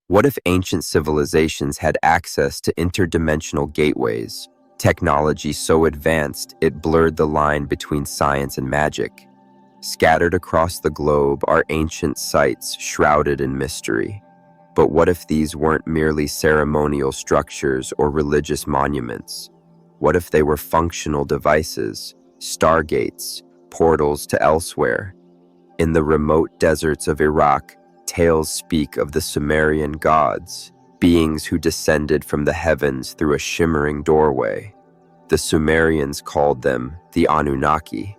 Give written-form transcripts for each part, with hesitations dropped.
What if ancient civilizations had access to interdimensional gateways, technology so advanced it blurred the line between science and magic? Scattered across the globe are ancient sites shrouded in mystery. But what if these weren't merely ceremonial structures or religious monuments? What if they were functional devices, stargates, portals to elsewhere? In the remote deserts of Iraq, tales speak of the Sumerian gods, beings who descended from the heavens through a shimmering doorway. The Sumerians called them the Anunnaki,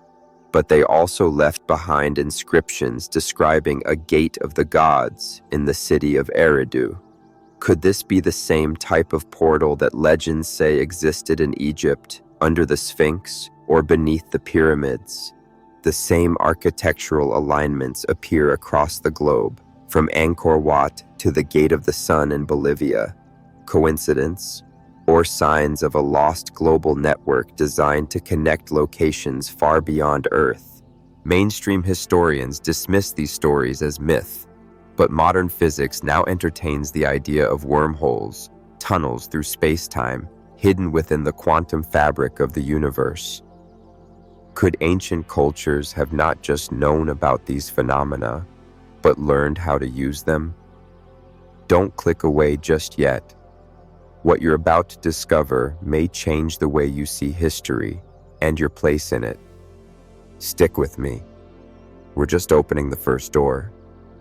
but they also left behind inscriptions describing a gate of the gods in the city of Eridu. Could this be the same type of portal that legends say existed in Egypt, under the Sphinx, or beneath the pyramids? The same architectural alignments appear across the globe, from Angkor Wat to the Gate of the Sun in Bolivia. Coincidence? Or signs of a lost global network designed to connect locations far beyond Earth? Mainstream historians dismiss these stories as myth, but modern physics now entertains the idea of wormholes, tunnels through space-time, hidden within the quantum fabric of the universe. Could ancient cultures have not just known about these phenomena, but learned how to use them? Don't click away just yet. What you're about to discover may change the way you see history and your place in it. Stick with me. We're just opening the first door.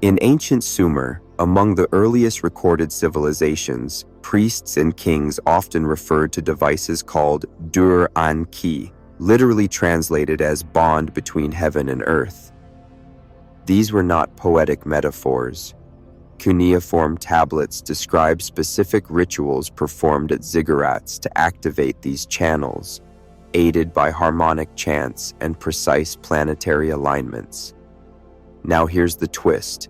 In ancient Sumer, among the earliest recorded civilizations, priests and kings often referred to devices called dur-an-ki, literally translated as bond between heaven and earth. These were not poetic metaphors. Cuneiform tablets describe specific rituals performed at ziggurats to activate these channels, aided by harmonic chants and precise planetary alignments. Now here's the twist.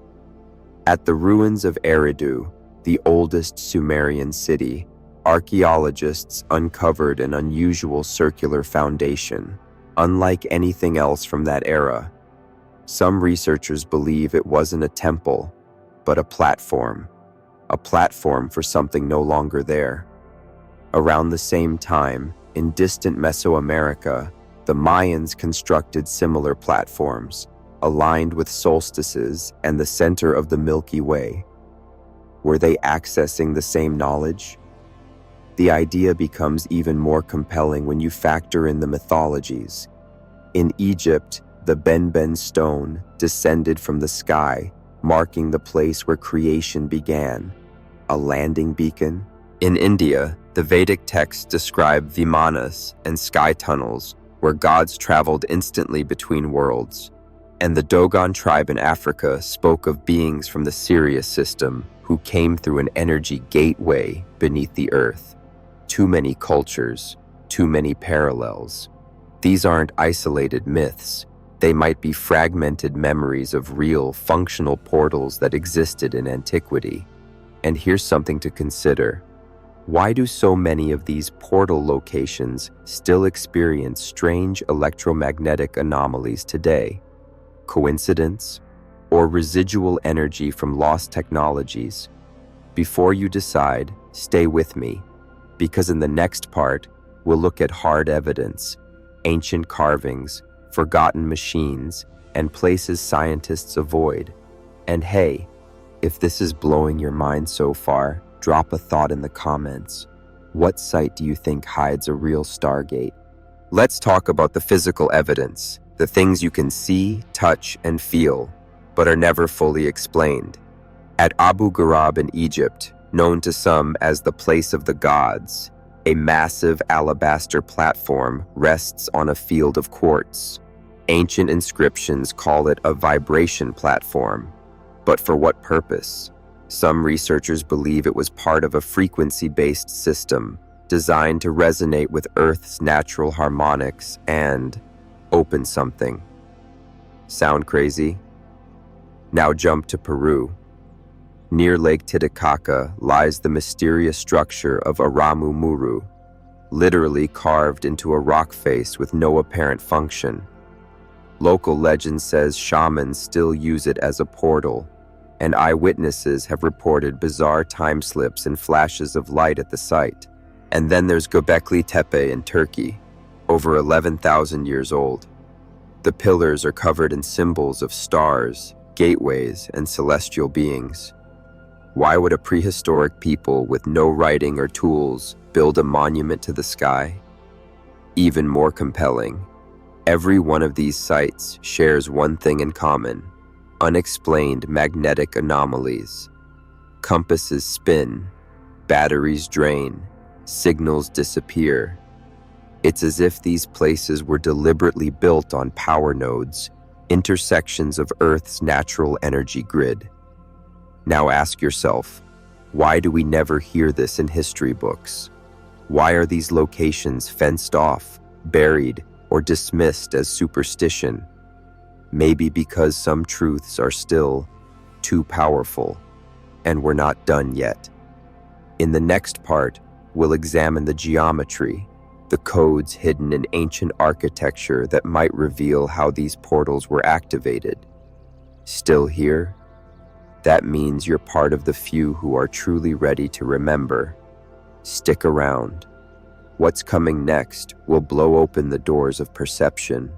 At the ruins of Eridu, the oldest Sumerian city, archaeologists uncovered an unusual circular foundation, unlike anything else from that era. Some researchers believe it wasn't a temple, but a platform for something no longer there. Around the same time, in distant Mesoamerica, the Mayans constructed similar platforms, aligned with solstices and the center of the Milky Way. Were they accessing the same knowledge? The idea becomes even more compelling when you factor in the mythologies. In Egypt, the Benben stone descended from the sky, marking the place where creation began, a landing beacon. In India, the Vedic texts describe vimanas and sky tunnels where gods traveled instantly between worlds. And the Dogon tribe in Africa spoke of beings from the Sirius system who came through an energy gateway beneath the earth. Too many cultures, too many parallels. These aren't isolated myths. They might be fragmented memories of real, functional portals that existed in antiquity. And here's something to consider. Why do so many of these portal locations still experience strange electromagnetic anomalies today? Coincidence? Or residual energy from lost technologies? Before you decide, stay with me, because in the next part, we'll look at hard evidence, ancient carvings, forgotten machines, and places scientists avoid. And hey, if this is blowing your mind so far, drop a thought in the comments. What site do you think hides a real Stargate? Let's talk about the physical evidence, the things you can see, touch, and feel, but are never fully explained. At Abu Ghurab in Egypt, known to some as the Place of the Gods, a massive alabaster platform rests on a field of quartz. Ancient inscriptions call it a vibration platform. But for what purpose? Some researchers believe it was part of a frequency-based system designed to resonate with Earth's natural harmonics and open something. Sound crazy? Now jump to Peru. Near Lake Titicaca lies the mysterious structure of Aramu Muru, literally carved into a rock face with no apparent function. Local legend says shamans still use it as a portal, and eyewitnesses have reported bizarre time slips and flashes of light at the site. And then there's Göbekli Tepe in Turkey, over 11,000 years old. The pillars are covered in symbols of stars, gateways, and celestial beings. Why would a prehistoric people with no writing or tools build a monument to the sky? Even more compelling, every one of these sites shares one thing in common: unexplained magnetic anomalies. Compasses spin, batteries drain, signals disappear. It's as if these places were deliberately built on power nodes, intersections of Earth's natural energy grid. Now ask yourself, why do we never hear this in history books? Why are these locations fenced off, buried, or dismissed as superstition? Maybe because some truths are still too powerful, and we're not done yet. In the next part, we'll examine the geometry, the codes hidden in ancient architecture that might reveal how these portals were activated. Still here? That means you're part of the few who are truly ready to remember. Stick around. What's coming next will blow open the doors of perception.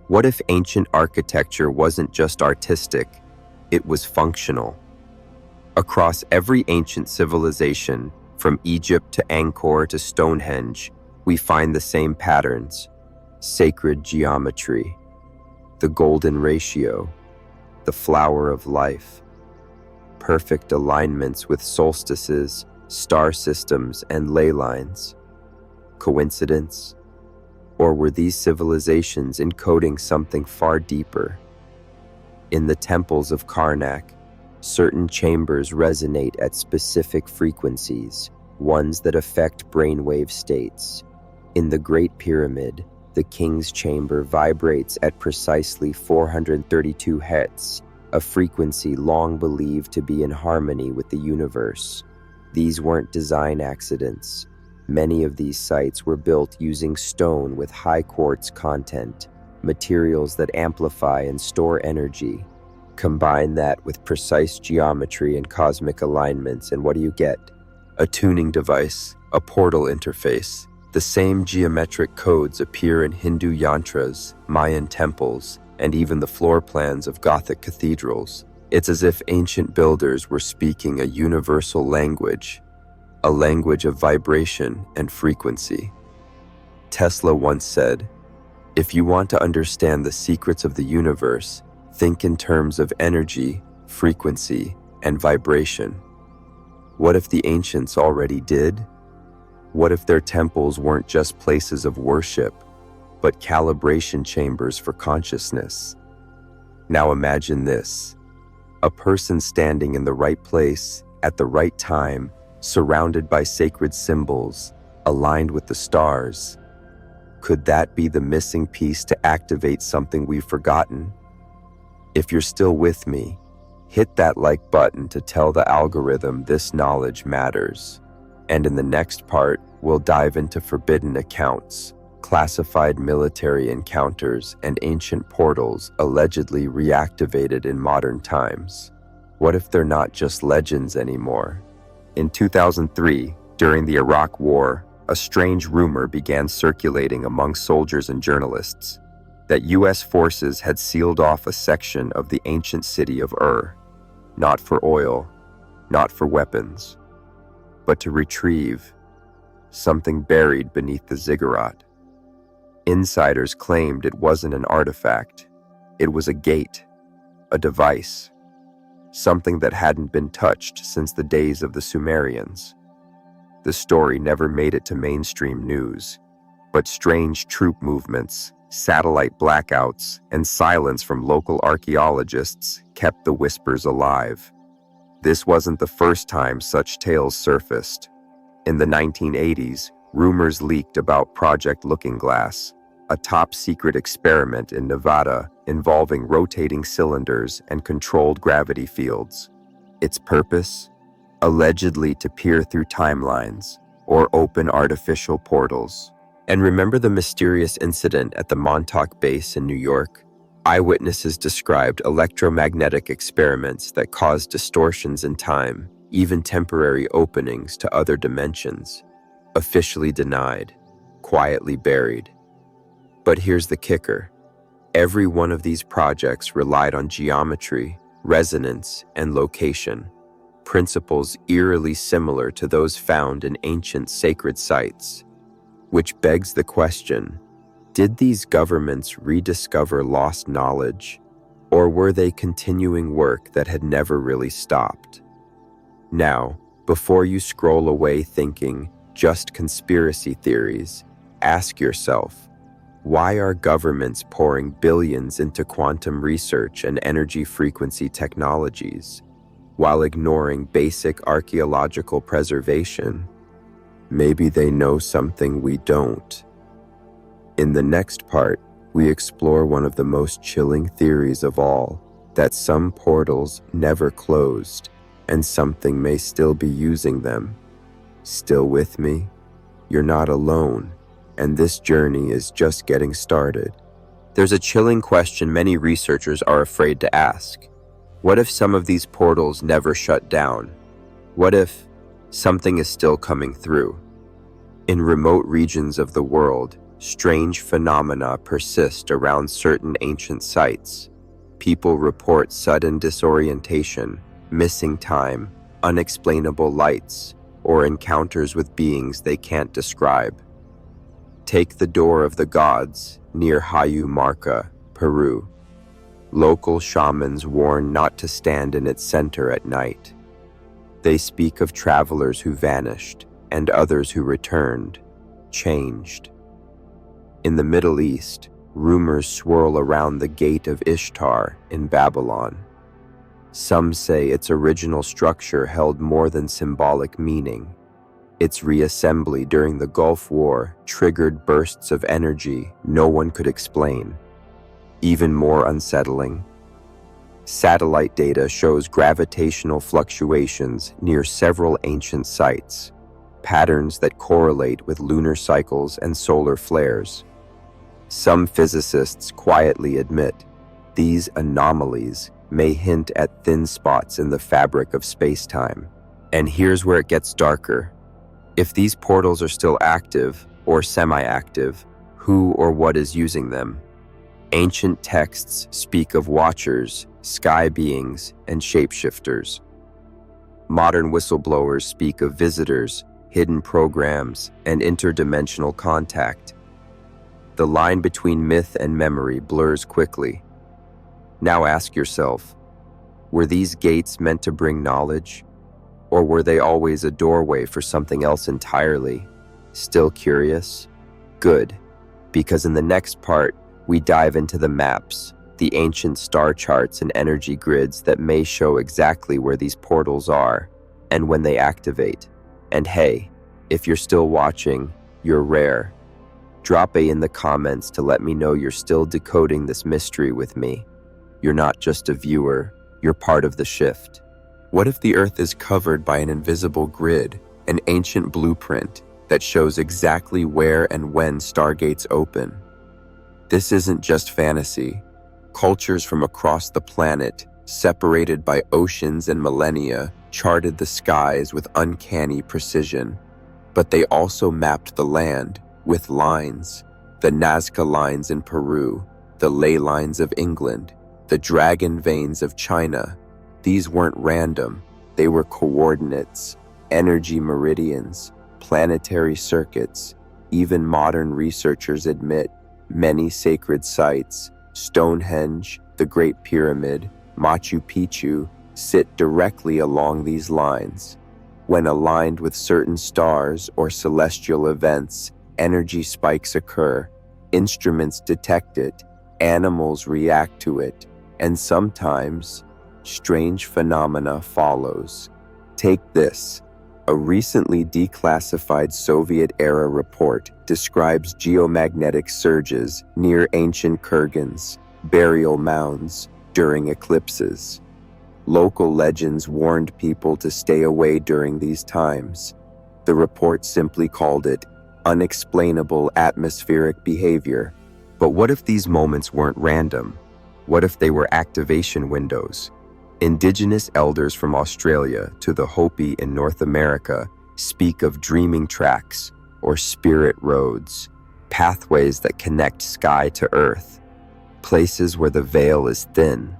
What if ancient architecture wasn't just artistic, it was functional? Across every ancient civilization, from Egypt to Angkor to Stonehenge, we find the same patterns: sacred geometry, the golden ratio, the flower of life, perfect alignments with solstices, star systems, and ley lines. Coincidence? Or were these civilizations encoding something far deeper? In the temples of Karnak, certain chambers resonate at specific frequencies, ones that affect brainwave states. In the Great Pyramid, the King's Chamber vibrates at precisely 432 Hz, a frequency long believed to be in harmony with the universe. These weren't design accidents. Many of these sites were built using stone with high quartz content, materials that amplify and store energy. Combine that with precise geometry and cosmic alignments, and what do you get? A tuning device, a portal interface. The same geometric codes appear in Hindu yantras, Mayan temples, and even the floor plans of Gothic cathedrals. It's as if ancient builders were speaking a universal language, a language of vibration and frequency. Tesla once said, "If you want to understand the secrets of the universe, think in terms of energy, frequency, and vibration." What if the ancients already did? What if their temples weren't just places of worship, but calibration chambers for consciousness? Now imagine this: a person standing in the right place, at the right time, surrounded by sacred symbols, aligned with the stars. Could that be the missing piece to activate something we've forgotten? If you're still with me, hit that like button to tell the algorithm this knowledge matters. And in the next part, we'll dive into forbidden accounts, classified military encounters, and ancient portals allegedly reactivated in modern times. What if they're not just legends anymore? In 2003, during the Iraq War, a strange rumor began circulating among soldiers and journalists that U.S. forces had sealed off a section of the ancient city of Ur, not for oil, not for weapons, but to retrieve something buried beneath the ziggurat. Insiders claimed it wasn't an artifact. It was a gate, a device, something that hadn't been touched since the days of the Sumerians. The story never made it to mainstream news, but strange troop movements, satellite blackouts, and silence from local archaeologists kept the whispers alive. This wasn't the first time such tales surfaced. In the 1980s, rumors leaked about Project Looking Glass, a top-secret experiment in Nevada involving rotating cylinders and controlled gravity fields. Its purpose? Allegedly to peer through timelines or open artificial portals. And remember the mysterious incident at the Montauk base in New York? Eyewitnesses described electromagnetic experiments that caused distortions in time, even temporary openings to other dimensions. Officially denied, quietly buried. But here's the kicker. Every one of these projects relied on geometry, resonance, and location, principles eerily similar to those found in ancient sacred sites. Which begs the question, did these governments rediscover lost knowledge, or were they continuing work that had never really stopped? Now, before you scroll away thinking, just conspiracy theories, ask yourself, why are governments pouring billions into quantum research and energy frequency technologies, while ignoring basic archaeological preservation? Maybe they know something we don't. In the next part, we explore one of the most chilling theories of all, that some portals never closed, and something may still be using them. Still with me? You're not alone, and this journey is just getting started. There's a chilling question many researchers are afraid to ask. What if some of these portals never shut down? What if something is still coming through? In remote regions of the world, strange phenomena persist around certain ancient sites. People report sudden disorientation, missing time, unexplainable lights, or encounters with beings they can't describe. Take the Door of the Gods near Marca, Peru. Local shamans warn not to stand in its center at night. They speak of travelers who vanished and others who returned, changed. In the Middle East, rumors swirl around the Gate of Ishtar in Babylon. Some say its original structure held more than symbolic meaning. Its reassembly during the Gulf War triggered bursts of energy no one could explain. Even more unsettling, satellite data shows gravitational fluctuations near several ancient sites, patterns that correlate with lunar cycles and solar flares. Some physicists quietly admit these anomalies may hint at thin spots in the fabric of space-time. And here's where it gets darker. If these portals are still active or semi-active, who or what is using them? Ancient texts speak of watchers, sky beings, and shapeshifters. Modern whistleblowers speak of visitors, hidden programs, and interdimensional contact. The line between myth and memory blurs quickly. Now ask yourself, were these gates meant to bring knowledge? Or were they always a doorway for something else entirely? Still curious? Good, because in the next part, we dive into the maps, the ancient star charts and energy grids that may show exactly where these portals are and when they activate. And hey, if you're still watching, you're rare. Drop a in the comments to let me know you're still decoding this mystery with me. You're not just a viewer, you're part of the shift. What if the Earth is covered by an invisible grid, an ancient blueprint that shows exactly where and when stargates open? This isn't just fantasy. Cultures from across the planet, separated by oceans and millennia, charted the skies with uncanny precision. But they also mapped the land with lines, the Nazca lines in Peru, the ley lines of England, the dragon veins of China. These weren't random, they were coordinates, energy meridians, planetary circuits. Even modern researchers admit many sacred sites, Stonehenge, the Great Pyramid, Machu Picchu, sit directly along these lines. When aligned with certain stars or celestial events, energy spikes occur, instruments detect it, animals react to it, and sometimes strange phenomena follows. Take this. A recently declassified Soviet-era report describes geomagnetic surges near ancient kurgans, burial mounds, during eclipses. Local legends warned people to stay away during these times. The report simply called it unexplainable atmospheric behavior. But what if these moments weren't random? What if they were activation windows? Indigenous elders from Australia to the Hopi in North America speak of dreaming tracks or spirit roads, pathways that connect sky to earth, places where the veil is thin,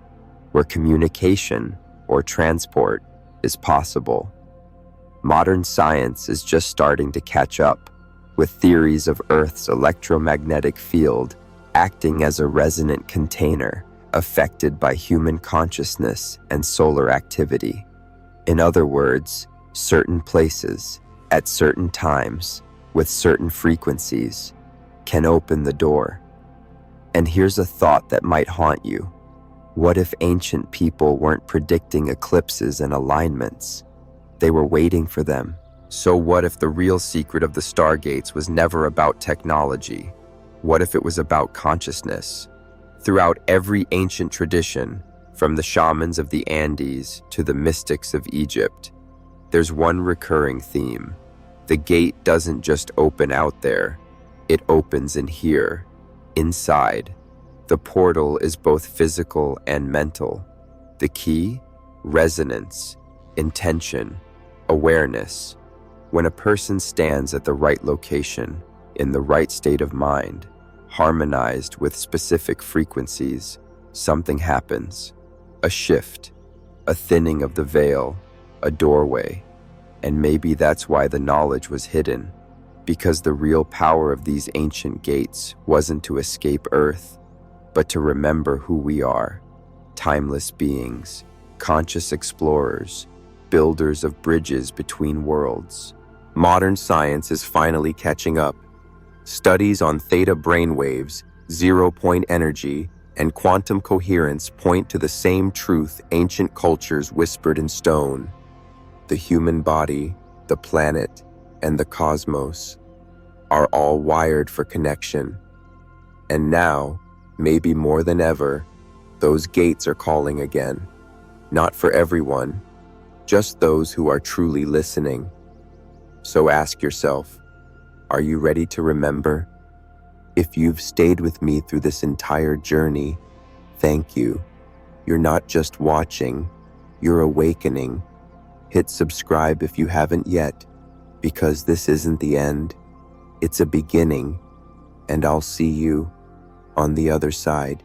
where communication or transport is possible. Modern science is just starting to catch up, with theories of Earth's electromagnetic field acting as a resonant container affected by human consciousness and solar activity. In other words, certain places, at certain times, with certain frequencies, can open the door. And here's a thought that might haunt you. What if ancient people weren't predicting eclipses and alignments? They were waiting for them. So what if the real secret of the Stargates was never about technology? What if it was about consciousness? Throughout every ancient tradition, from the shamans of the Andes to the mystics of Egypt, there's one recurring theme. The gate doesn't just open out there, it opens in here, inside. The portal is both physical and mental. The key? Resonance, intention, awareness. When a person stands at the right location, in the right state of mind, harmonized with specific frequencies, something happens. A shift, a thinning of the veil, a doorway. And maybe that's why the knowledge was hidden, because the real power of these ancient gates wasn't to escape Earth, but to remember who we are, timeless beings, conscious explorers, builders of bridges between worlds. Modern science is finally catching up. Studies on theta brainwaves, zero-point energy, and quantum coherence point to the same truth ancient cultures whispered in stone. The human body, the planet, and the cosmos are all wired for connection. And now, maybe more than ever, those gates are calling again. Not for everyone, just those who are truly listening. So ask yourself, are you ready to remember? If you've stayed with me through this entire journey, thank you. You're not just watching, you're awakening. Hit subscribe if you haven't yet, because this isn't the end. It's a beginning, and I'll see you on the other side.